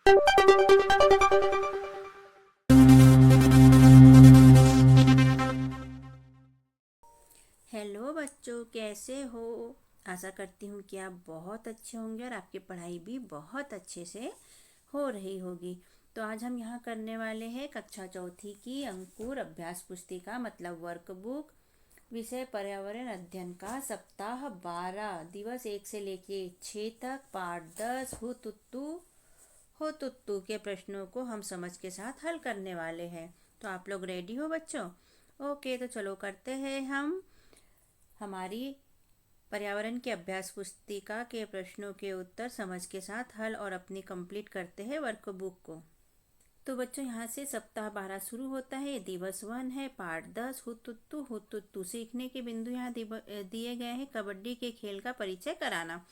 Hello बच्चों, कैसे हो। आशा करती हूँ कि आप बहुत अच्छे होंगे और आपकी पढ़ाई भी बहुत अच्छे से हो रही होगी। तो आज हम यहाँ करने वाले हैं कक्षा चौथी की अंकुर अभ्यास पुस्तिका मतलब वर्कबुक, विषय पर्यावरण अध्ययन का सप्ताह 12 दिवस 1 से लेके 6 तक पाठ 10 हो तुत्तु के प्रश्नों को हम समझ के साथ हल करने वाले हैं। तो आप लोग रेडी हो बच्चों? ओके, तो चलो करते हैं हम हमारी पर्यावरण की अभ्यास पुस्तिका के प्रश्नों के उत्तर समझ के साथ हल और अपनी कंप्लीट करते हैं वर्कबुक को। तो बच्चों यहाँ से सप्ताह 12 शुरू होता है। दिवस 1 है, पाठ 10 हुतुत्तु। सीखने के बिंदु यहाँ दिए गए हैं। कबड्डी के खेल का परिचय कराना।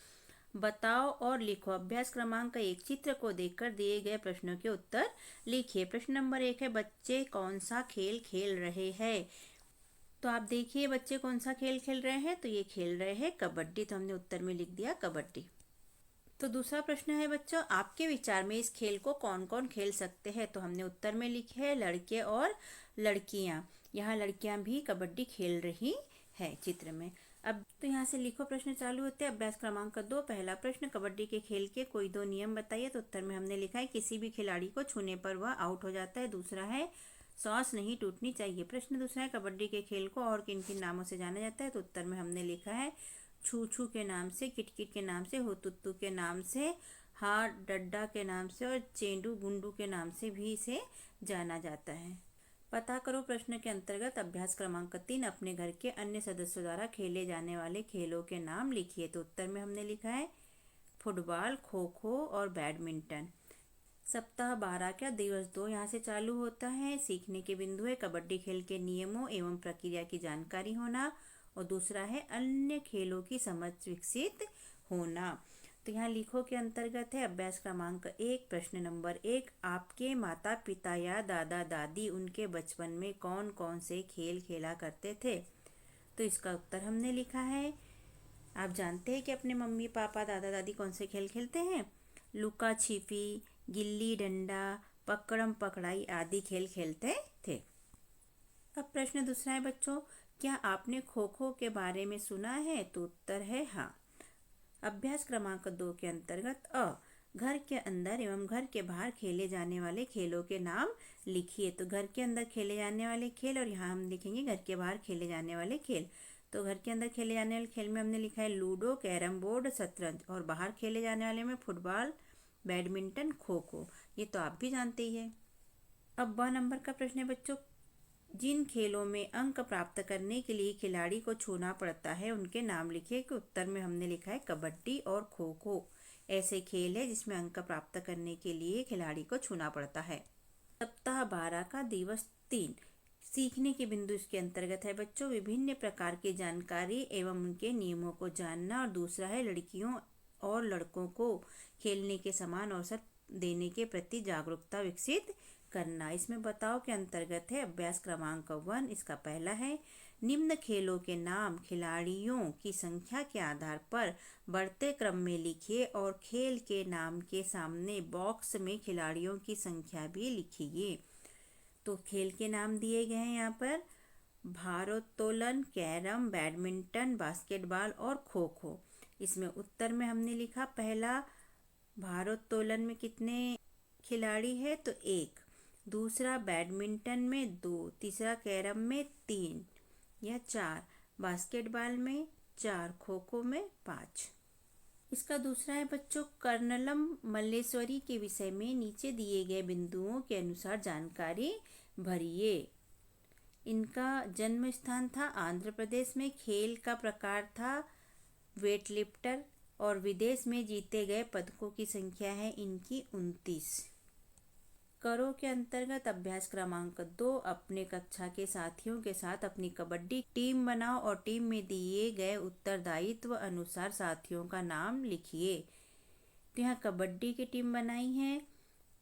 बताओ और लिखो। अभ्यास क्रमांक 1, चित्र को देखकर दिए गए प्रश्नों के उत्तर लिखिए। प्रश्न नंबर 1 है, बच्चे कौन सा खेल खेल रहे हैं। तो आप देखिए बच्चे कौन सा खेल खेल रहे हैं। तो ये खेल रहे हैं कबड्डी। तो हमने उत्तर में लिख दिया कबड्डी। तो दूसरा प्रश्न है बच्चों, आपके विचार में इस खेल को कौन कौन खेल सकते हैं। तो हमने उत्तर में लिखे है लड़के और लड़कियां। यहाँ लड़कियां भी कबड्डी खेल रही है चित्र में। अब तो यहाँ से लिखो, प्रश्न चालू होते हैं। अभ्यास क्रमांक 2, पहला प्रश्न, कबड्डी के खेल के कोई 2 नियम बताइए। तो उत्तर में हमने लिखा है किसी भी खिलाड़ी को छूने पर वह आउट हो जाता है। दूसरा है सॉस नहीं टूटनी चाहिए। प्रश्न दूसरा है, कबड्डी के खेल को और किन किन नामों से जाना जाता है। तो उत्तर में हमने लिखा है छू छू के नाम से, किटकिट के नाम से, हुतुत्तु के नाम से, हार डड्डा के नाम से और चेंडू गुंडू के नाम से भी इसे जाना जाता है। पता करो प्रश्न के अंतर्गत अभ्यास क्रमांक 3, अपने घर के अन्य सदस्यों द्वारा खेले जाने वाले खेलों के नाम लिखिए। तो उत्तर में हमने लिखा है फुटबॉल, खो खो और बैडमिंटन। सप्ताह 12 का दिवस 2 यहाँ से चालू होता है। सीखने के बिंदु है कबड्डी खेल के नियमों एवं प्रक्रिया की जानकारी होना और दूसरा है अन्य खेलों की समझ विकसित होना। तो यहाँ लिखो के अंतर्गत है अभ्यास क्रमांक 1, प्रश्न नंबर 1, आपके माता पिता या दादा दादी उनके बचपन में कौन कौन से खेल खेला करते थे। तो इसका उत्तर हमने लिखा है। आप जानते हैं कि अपने मम्मी पापा दादा दादी कौन से खेल खेलते हैं। लुका छिपी, गिल्ली डंडा, पकड़म पकड़ाई आदि खेल खेलते थे। अब प्रश्न दूसरा है बच्चों, क्या आपने खो खो के बारे में सुना है। तो उत्तर है हाँ। अभ्यास क्रमांक 2 के अंतर्गत घर के अंदर एवं घर के बाहर खेले जाने वाले खेलों के नाम लिखिए। तो घर के अंदर खेले जाने वाले खेल और यहाँ हम लिखेंगे घर के बाहर खेले जाने वाले खेल। तो घर के अंदर खेले जाने वाले खेल में हमने लिखा है लूडो, कैरम बोर्ड, शतरंज और बाहर खेले जाने वाले में फुटबॉल, बैडमिंटन, खो खो। ये तो आप भी जानते ही है। अब 2 नंबर का प्रश्न है बच्चों, जिन खेलों में अंक प्राप्त करने के लिए खिलाड़ी को छूना पड़ता है उनके नाम लिखिए। कि उत्तर में हमने लिखा है कबड्डी और खो खो ऐसे खेल है जिसमें अंक प्राप्त करने के लिए खिलाड़ी को छूना पड़ता है। सप्ताह 12 का दिवस 3, सीखने के बिंदु इसके अंतर्गत है बच्चों विभिन्न प्रकार की जानकारी एवं उनके नियमों को जानना और दूसरा है लड़कियों और लड़कों को खेलने के समान अवसर देने के प्रति जागरूकता विकसित करना। इसमें बताओ के अंतर्गत है अभ्यास क्रमांक 1, इसका पहला है निम्न खेलों के नाम खिलाड़ियों की संख्या के आधार पर बढ़ते क्रम में लिखिए और खेल के नाम के सामने बॉक्स में खिलाड़ियों की संख्या भी लिखिए। तो खेल के नाम दिए गए हैं यहाँ पर भारोत्तोलन, कैरम, बैडमिंटन, बास्केटबॉल और खो खो। इसमें उत्तर में हमने लिखा पहला भारोत्तोलन में कितने खिलाड़ी है। तो 1, दूसरा बैडमिंटन में 2, तीसरा कैरम में 3 या 4, बास्केटबॉल में 4, खो खो में 5। इसका दूसरा है बच्चों कर्नलम मल्लेश्वरी के विषय में नीचे दिए गए बिंदुओं के अनुसार जानकारी भरिए। इनका जन्म स्थान था आंध्र प्रदेश में, खेल का प्रकार था वेटलिफ्टर और विदेश में जीते गए पदकों की संख्या है इनकी 29। करो के अंतर्गत अभ्यास क्रमांक 2, अपने कक्षा के साथियों के साथ अपनी कबड्डी टीम बनाओ और टीम में दिए गए उत्तरदायित्व अनुसार साथियों का नाम लिखिए। तो यहाँ कबड्डी की टीम बनाई है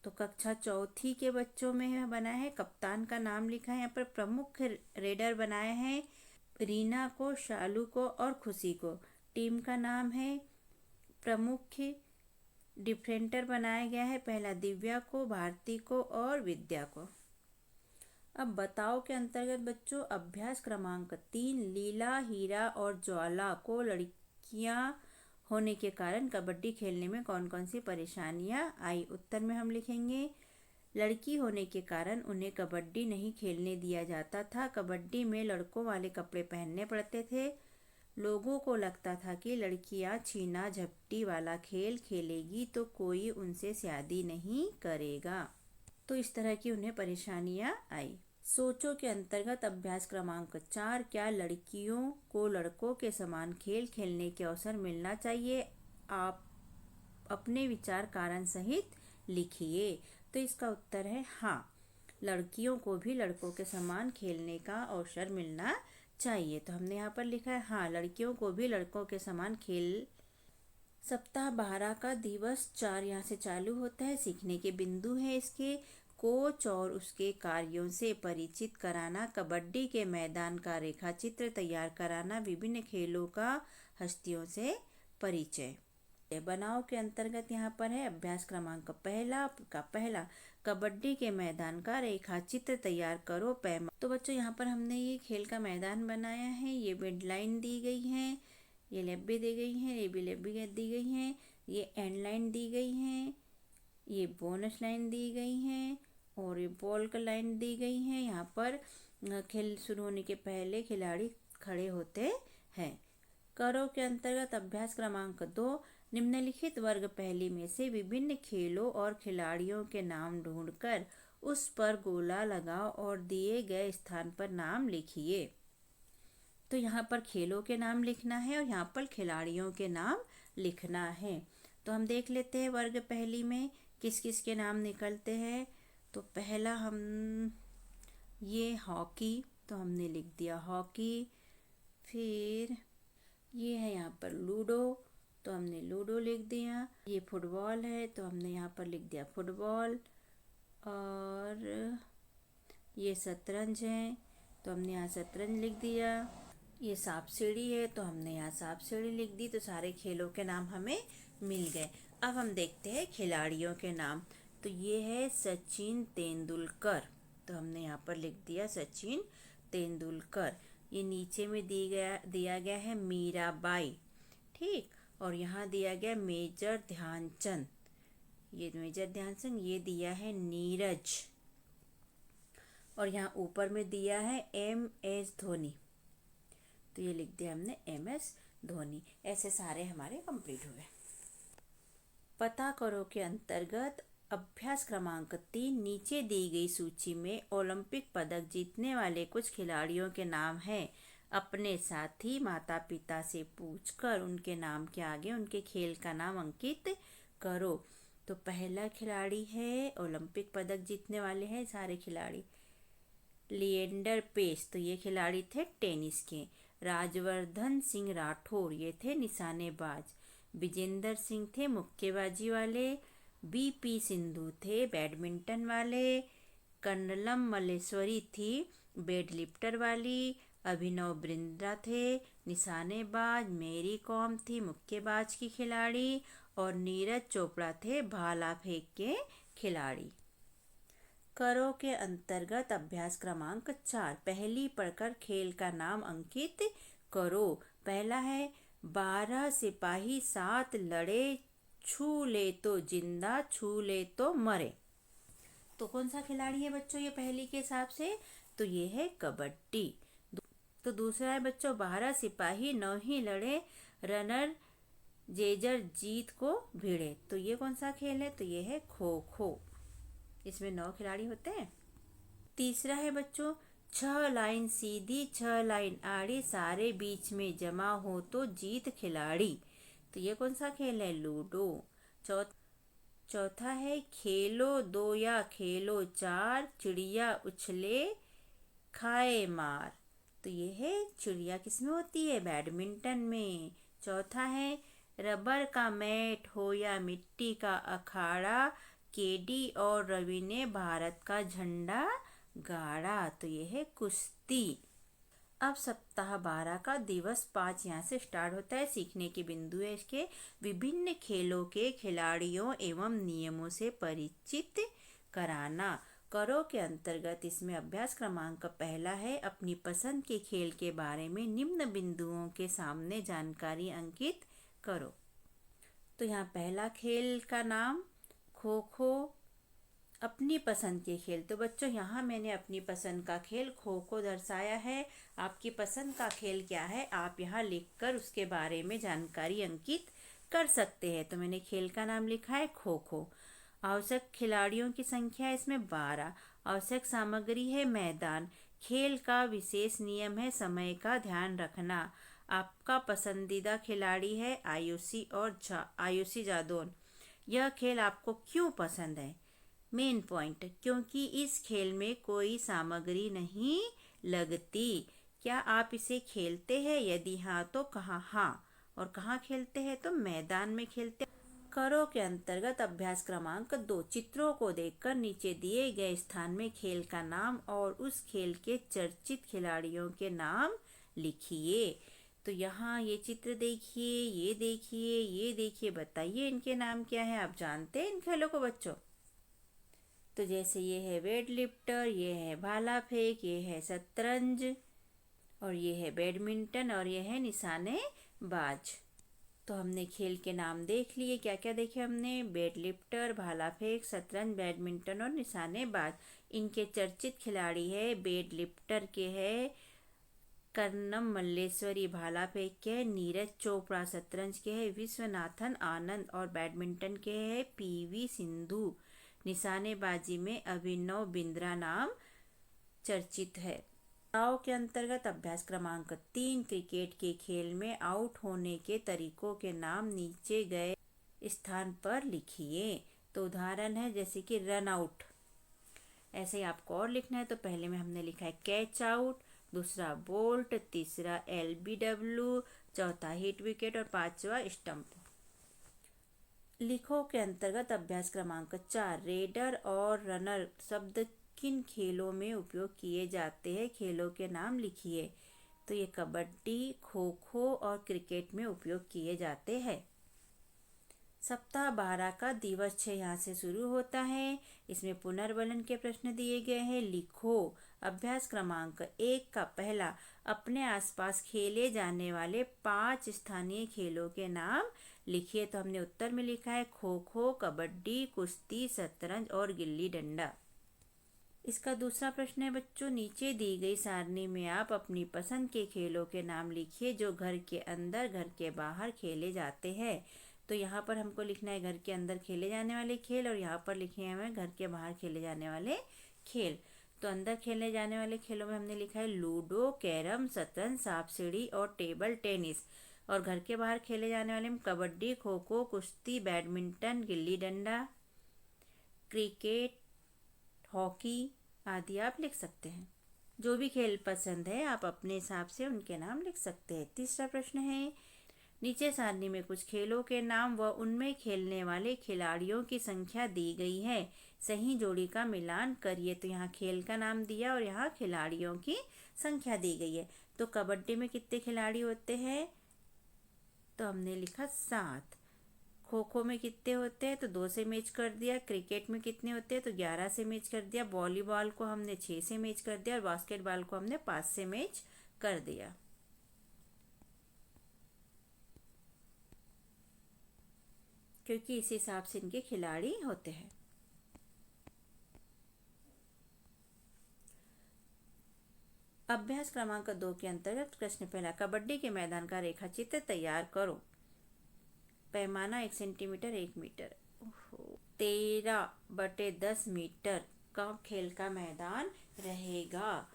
तो कक्षा चौथी के बच्चों में बनाया है। कप्तान का नाम लिखा है यहाँ पर, प्रमुख रेडर बनाए हैं रीना को, शालू को और खुशी को। टीम का नाम है प्रमुख डिफरेंटर बनाया गया है, पहला दिव्या को, भारती को और विद्या को। अब बताओ के अंतर्गत बच्चों अभ्यास क्रमांक 3, लीला, हीरा और ज्वाला को लड़कियां होने के कारण कबड्डी खेलने में कौन कौन सी परेशानियां आई। उत्तर में हम लिखेंगे लड़की होने के कारण उन्हें कबड्डी नहीं खेलने दिया जाता था। कबड्डी में लड़कों वाले कपड़े पहनने पड़ते थे। लोगों को लगता था कि लड़कियां छीना झपटी वाला खेल खेलेगी तो कोई उनसे शादी नहीं करेगा, तो इस तरह की उन्हें परेशानियां आई। सोचो के अंतर्गत अभ्यास क्रमांक 4, क्या लड़कियों को लड़कों के समान खेल खेलने के अवसर मिलना चाहिए। आप अपने विचार कारण सहित लिखिए। तो इसका उत्तर है हाँ, लड़कियों को भी लड़कों के समान खेलने का अवसर मिलना चाहिए। तो हमने यहाँ पर लिखा है हाँ, लड़कियों को भी लड़कों के समान खेल। सप्ताह 12 का दिवस 4 यहाँ से चालू होता है। सीखने के बिंदु है इसके कोच और उसके कार्यों से परिचित कराना, कबड्डी के मैदान का रेखाचित्र तैयार कराना, विभिन्न खेलों का हस्तियों से परिचय। बनाओ के अंतर्गत यहाँ पर है अभ्यास क्रमांक पहला कबड्डी के मैदान का रेखाचित्र तैयार करो पैमा। तो बच्चों यहाँ पर हमने ये खेल का मैदान बनाया है। ये मिड लाइन दी गई है, ये लेब्बी दी गई है, ये भी लेब्बी दी गई है, ये एंड लाइन दी गई है, ये बोनस लाइन दी गई है और ये बॉल का लाइन दी गई है। यहाँ पर खेल शुरू होने के पहले खिलाड़ी खड़े होते हैं। करो के अंतर्गत अभ्यास क्रमांक 2, निम्नलिखित वर्ग पहली में से विभिन्न खेलों और खिलाड़ियों के नाम ढूंढकर उस पर गोला लगाओ और दिए गए स्थान पर नाम लिखिए। तो यहाँ पर खेलों के नाम लिखना है और यहाँ पर खिलाड़ियों के नाम लिखना है। तो हम देख लेते हैं वर्ग पहली में किस किस के नाम निकलते हैं। तो पहला हम ये हॉकी, तो हमने लिख दिया हॉकी। फिर ये है यहाँ पर लूडो, तो हमने लूडो लिख दिया। ये फुटबॉल है तो हमने यहाँ पर लिख दिया फुटबॉल। और ये शतरंज है तो हमने यहाँ शतरंज लिख दिया। ये सांप सीढ़ी है तो हमने यहाँ सांप सीढ़ी लिख दी। तो सारे खेलों के नाम हमें मिल गए। अब हम देखते हैं खिलाड़ियों के नाम। तो ये है सचिन तेंदुलकर, तो हमने यहाँ पर लिख दिया सचिन तेंदुलकर। ये नीचे में दिया गया है मीराबाई, ठीक। और यहाँ दिया गया मेजर ध्यानचंद, ये मेजर ध्यानचंद। ये दिया है नीरज और यहाँ ऊपर में दिया है MS धोनी, तो ये लिख दिया हमने MS धोनी। ऐसे सारे हमारे कंप्लीट हुए। पता करो के अंतर्गत अभ्यास क्रमांक 3, नीचे दी गई सूची में ओलंपिक पदक जीतने वाले कुछ खिलाड़ियों के नाम हैं। अपने साथी माता पिता से पूछकर उनके नाम के आगे उनके खेल का नाम अंकित करो। तो पहला खिलाड़ी है ओलंपिक पदक जीतने वाले हैं सारे खिलाड़ी, लिएंडर पेस, तो ये खिलाड़ी थे टेनिस के। राजवर्धन सिंह राठौर, ये थे निशानेबाज। विजेंदर सिंह थे मुक्केबाजी वाले। BP सिंधु थे बैडमिंटन वाले। कर्नलम मल्लेश्वरी थी वेटलिफ्टर वाली। अभिनव बिंद्रा थे निशानेबाज। मेरी कॉम थी मुक्केबाज की खिलाड़ी और नीरज चोपड़ा थे भाला फेंक के खिलाड़ी। करो के अंतर्गत अभ्यास क्रमांक 4, पहली पढ़कर खेल का नाम अंकित करो। पहला है 12 सिपाही 7 लड़े, छू ले तो जिंदा छू ले तो मरे। तो कौन सा खिलाड़ी है बच्चों ये पहली के हिसाब से? तो ये है कबड्डी। तो दूसरा है बच्चों 12 सिपाही 9 ही लड़े, रनर जेजर जीत को भिड़े। तो ये कौन सा खेल है? तो ये है खो खो, इसमें 9 खिलाड़ी होते हैं। तीसरा है बच्चों 6 लाइन सीधी 6 लाइन आड़ी, सारे बीच में जमा हो तो जीत खिलाड़ी। तो ये कौन सा खेल है? लूडो। चौथा है खेलो 2 या खेलो 4, चिड़िया उछले खाए मार। तो ये है चिड़िया किसमें होती है? बैडमिंटन में। चौथा है रबर का मैट हो या मिट्टी का अखाड़ा, केडी और रवि ने भारत का झंडा गाड़ा। तो ये है कुश्ती। अब सप्ताह 12 का दिवस 5 यहाँ से स्टार्ट होता है। सीखने के बिंदु है इसके, विभिन्न खेलों के खिलाड़ियों एवं नियमों से परिचित कराना। करो के अंतर्गत इसमें अभ्यास क्रमांक पहला है, अपनी पसंद के खेल के बारे में निम्न बिंदुओं के सामने जानकारी अंकित करो। तो यहाँ पहला खेल का नाम खो खो, अपनी पसंद के खेल। तो बच्चों यहाँ मैंने अपनी पसंद का खेल खो खो दर्शाया है। आपकी पसंद का खेल क्या है आप यहाँ लिखकर उसके बारे में जानकारी अंकित कर सकते हैं। तो मैंने खेल का नाम लिखा है खो खो। आवश्यक खिलाड़ियों की संख्या इसमें 12। आवश्यक सामग्री है मैदान। खेल का विशेष नियम है समय का ध्यान रखना। आपका पसंदीदा खिलाड़ी है आयुषी जादौन। यह खेल आपको क्यों पसंद है? मेन पॉइंट, क्योंकि इस खेल में कोई सामग्री नहीं लगती। क्या आप इसे खेलते हैं? यदि हाँ तो कहाँ? हाँ। और कहाँ खेलते हैं? तो मैदान में खेलते हैं। करो के अंतर्गत अभ्यास क्रमांक 2, चित्रों को देखकर नीचे दिए गए स्थान में खेल का नाम और उस खेल के चर्चित खिलाड़ियों के नाम लिखिए। तो यहाँ ये चित्र देखिए, ये देखिए, ये देखिए, बताइए इनके नाम क्या है? आप जानते हैं इन खेलों को बच्चों? तो जैसे ये है वेट लिफ्टर, ये है भाला फेंक, ये है शतरंज, और ये है बैडमिंटन, और ये है निशानेबाज। तो हमने खेल के नाम देख लिए। क्या क्या देखे हमने? वेट लिफ्टर, भाला फेंक, शतरंज, बैडमिंटन और निशानेबाज। इनके चर्चित खिलाड़ी है, वेट लिफ्टर के है कर्णम मल्लेश्वरी, भाला फेंक के है नीरज चोपड़ा, शतरंज के है विश्वनाथन आनंद और बैडमिंटन के है पीवी सिंधु। निशानेबाजी में अभिनव बिंद्रा नाम चर्चित है। दाव के अंतर्गत अभ्यास क्रमांक 3, क्रिकेट के खेल में आउट होने के तरीकों के नाम नीचे गए स्थान पर लिखिए। तो उदाहरण है जैसे कि रन आउट, ऐसे ही आपको और लिखना है। तो पहले में हमने लिखा है कैच आउट, दूसरा बोल्ट, तीसरा LBW, चौथा हिट विकेट और पांचवा स्टंप। लिखो के अंतर्गत अभ्यास क्रमांक 4, रेडर और रनर शब्द किन खेलों में उपयोग किए जाते हैं? खेलों के नाम लिखिए। तो ये कबड्डी, खो खो और क्रिकेट में उपयोग किए जाते हैं। सप्ताह 12 का दिवस 6 यहाँ से शुरू होता है। इसमें पुनर्वलन के प्रश्न दिए गए हैं। लिखो। अभ्यास क्रमांक 1 का पहला, अपने आसपास खेले जाने वाले 5 स्थानीय खेलों के नाम लिखिए। तो हमने उत्तर में लिखा है खो खो, कबड्डी, कुश्ती, शतरंज और गिल्ली डंडा। इसका दूसरा प्रश्न है बच्चों, नीचे दी गई सारणी में आप अपनी पसंद के खेलों के नाम लिखिए जो घर के अंदर, घर के बाहर खेले जाते हैं। तो यहाँ पर हमको लिखना है घर के अंदर खेले जाने वाले खेल, और यहाँ पर लिखे हैं हमें घर के बाहर खेले जाने वाले खेल। तो अंदर खेले जाने वाले खेलों में हमने लिखा है लूडो, कैरम, शतरंज, सांप सीढ़ी और टेबल टेनिस। और घर के बाहर खेले जाने वाले में कबड्डी, खो खो, कुश्ती, badminton, gilli danda, cricket, hockey आदि आप लिख सकते हैं। जो भी खेल पसंद है आप अपने हिसाब से उनके नाम लिख सकते हैं। तीसरा प्रश्न है, नीचे सारणी में कुछ खेलों के नाम व उनमें खेलने वाले खिलाड़ियों की संख्या दी गई है, सही जोड़ी का मिलान करिए। तो यहाँ खेल का नाम दिया और यहाँ खिलाड़ियों की संख्या दी गई है। तो कबड्डी में कितने खिलाड़ी होते हैं? तो हमने लिखा 7। खो खो में कितने होते हैं? तो 2 से मैच कर दिया। क्रिकेट में कितने होते हैं? तो 11 से मैच कर दिया। वॉलीबॉल को हमने 6 से मैच कर दिया और बास्केटबॉल को हमने 5 से मैच कर दिया। क्योंकि इस हिसाब से इनके खिलाड़ी होते हैं। अभ्यास क्रमांक 2 के अंतर्गत प्रश्न पहला, कबड्डी के मैदान का रेखा चित्र तैयार करो। पैमाना 1 सेंटीमीटर 1 मीटर। 13/10 मीटर का खेल का मैदान रहेगा।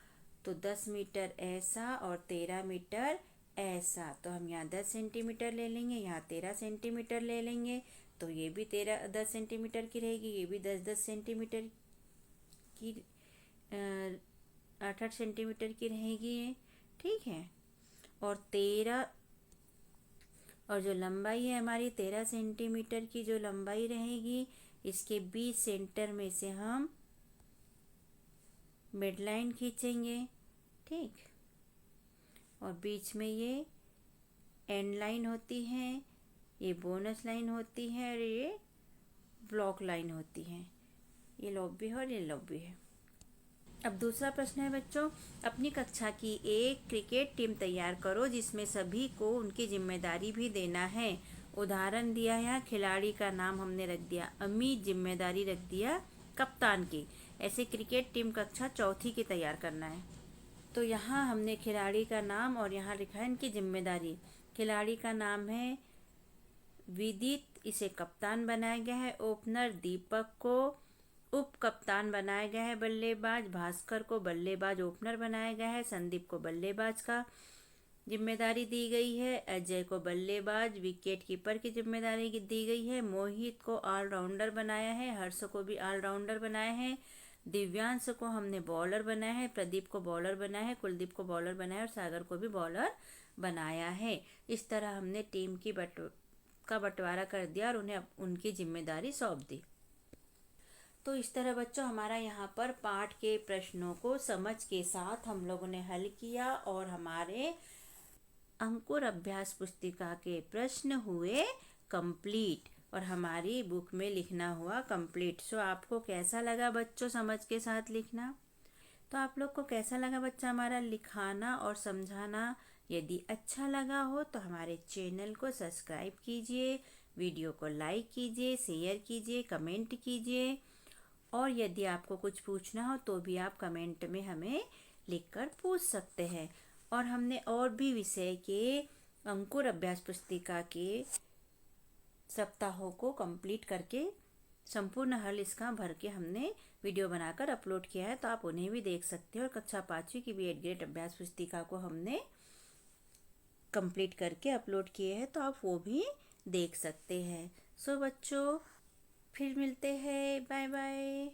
तो 10 मीटर ऐसा और 13 मीटर ऐसा। तो हम यहाँ 10 सेंटीमीटर ले लेंगे, यहाँ 13 सेंटीमीटर ले लेंगे। तो ये भी 10 सेंटीमीटर की रहेगी, ये भी 10 सेंटीमीटर की 8 सेंटीमीटर की रहेगी ये। ठीक है। और 13 और जो लंबाई है हमारी 13 सेंटीमीटर की जो लंबाई रहेगी, इसके बीच सेंटर में से हम मिड लाइन खींचेंगे। ठीक। और बीच में ये एंड लाइन होती है, ये बोनस लाइन होती है और ये ब्लॉक लाइन होती है। ये लॉब भी है और ये लॉब भी है। अब दूसरा प्रश्न है बच्चों, अपनी कक्षा की एक क्रिकेट टीम तैयार करो जिसमें सभी को उनकी जिम्मेदारी भी देना है। उदाहरण दिया है, खिलाड़ी का नाम हमने रख दिया अमित, जिम्मेदारी रख दिया कप्तान की। ऐसे क्रिकेट टीम कक्षा चौथी की तैयार करना है। तो यहाँ हमने खिलाड़ी का नाम और यहाँ लिखा है इनकी जिम्मेदारी। खिलाड़ी का नाम है विदित, इसे कप्तान बनाया गया है। ओपनर दीपक को उप कप्तान बनाया गया है। बल्लेबाज भास्कर को बल्लेबाज ओपनर बनाया गया है। संदीप को बल्लेबाज का जिम्मेदारी दी गई है। अजय को बल्लेबाज विकेट कीपर की जिम्मेदारी दी गई है। मोहित को ऑलराउंडर बनाया है। हर्ष को भी ऑलराउंडर बनाया है। दिव्यांश को हमने बॉलर बनाया है। प्रदीप को बॉलर बनाया है। कुलदीप को बॉलर बनाया है और सागर को भी बॉलर बनाया है। इस तरह हमने टीम की बंटवारा कर दिया और उन्हें उनकी जिम्मेदारी सौंप दी। तो इस तरह बच्चों हमारा यहाँ पर पाठ के प्रश्नों को समझ के साथ हम लोगों ने हल किया और हमारे अंकुर अभ्यास पुस्तिका के प्रश्न हुए कंप्लीट और हमारी बुक में लिखना हुआ कंप्लीट। सो आपको कैसा लगा बच्चों समझ के साथ लिखना? तो आप लोग को कैसा लगा बच्चा हमारा लिखाना और समझाना? यदि अच्छा लगा हो तो हमारे चैनल को सब्सक्राइब कीजिए, वीडियो को लाइक कीजिए, शेयर कीजिए, कमेंट कीजिए और यदि आपको कुछ पूछना हो तो भी आप कमेंट में हमें लिखकर पूछ सकते हैं। और हमने और भी विषय के अंकुर अभ्यास पुस्तिका के सप्ताहों को कंप्लीट करके संपूर्ण हल इसका भर के हमने वीडियो बनाकर अपलोड किया है, तो आप उन्हें भी देख सकते हैं। और कक्षा 5वीं की भी 8th ग्रेड अभ्यास पुस्तिका को हमने कंप्लीट करके अपलोड किए हैं, तो आप वो भी देख सकते हैं। सो बच्चों फिर मिलते हैं, बाय बाय।